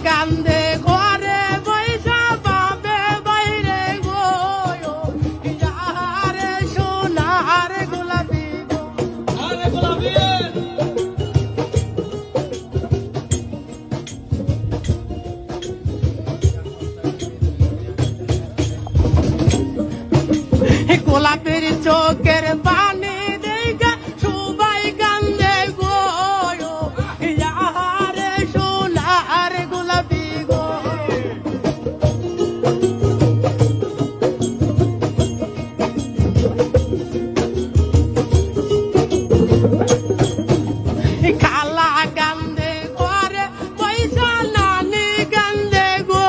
কান্দে ঘরে বৈশা পাবে বাইরে গো যারে সোনার গোলাপি গো আরে গোলাপি গোলাপের চোখের পানি দেখা সবাই কান্দে গো যারে সোনার গোলাপি গো খালা কান্দে ঘরে পয়সা নানি কান্দে গো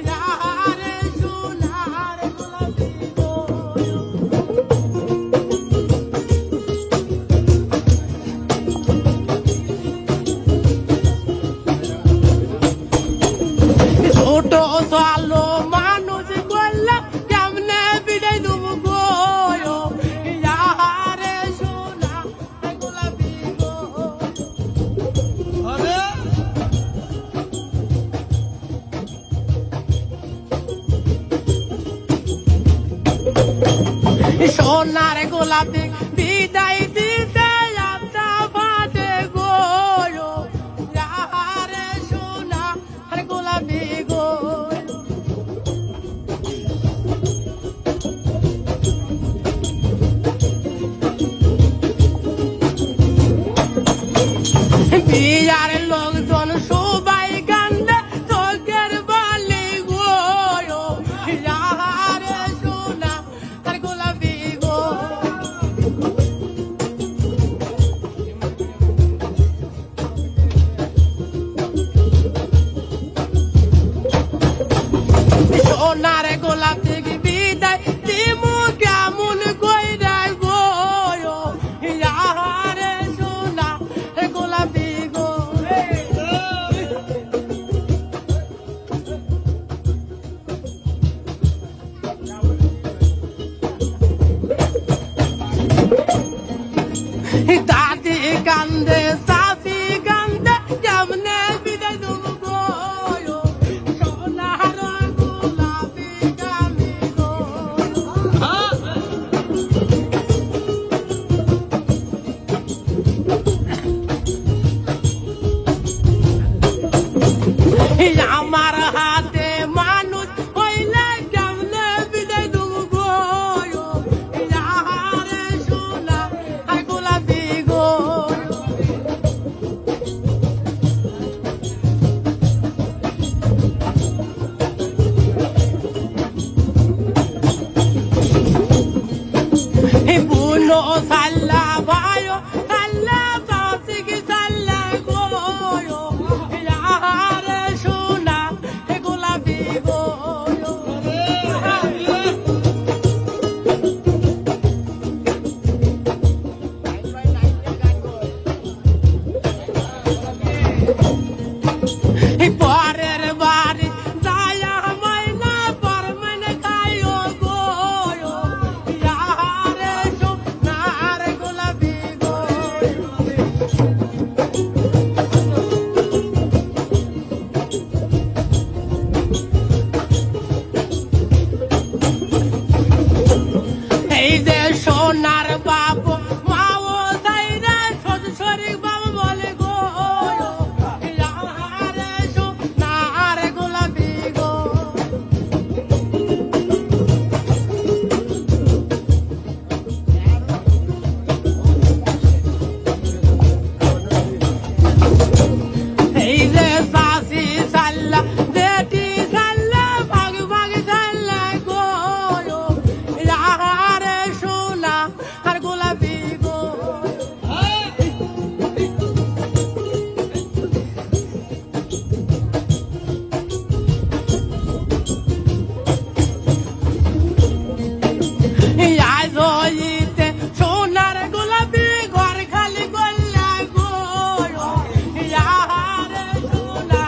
যারে সোনার গোলাপি গো ছোট সালো মানুষ বললাম কেমনে বিদায় দেবো গো যারে সোনা গোলাপি গো আরে সোনার গোলাপি বিদায় দিতে যাত্রা ফাটে গো যারে সোনার গোলাপি গো বিয়ার লোকজন সবাই কান্দে চোখের বালি গো যারে সোনার গোলাপি গো সোনার গোলাপি বিদায় দিমু কেমন কইরা গো যারে সোনার গোলাপি গো দাদি কান্দে সাসি কান্দে কেমনে বিদায় দেবো গো সোনার গোলাপি কামি গো আমার হাতে মানুষ হইলে কেমনে বিদায় দেবো গো যারে সোনার গোলাপি গো বুনো সাল্লা ভাইও সাল্লা সাসিকি সাল্লা গো যারে সোনার গোলাপি গো পরের বাড়ি যায়া মাইনা পর মাইনা খাইও গো যারে সোনার গোলাপি গো এই যে সোনার বাবু মাও যাইরা শরীর বাবু বলে গো যারে সোনার গোলাপি গো এই যে সাসি সাল্লা বেটি সাল্লা ভাগ ভাগ সাল্লা গো যারে সোনার গোলাপি গো আজ হইতে সোনার গোলাপি ঘর খালি গোল্লা গো যারে সোনার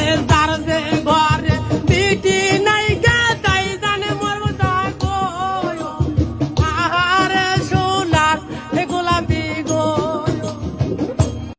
প্রেমের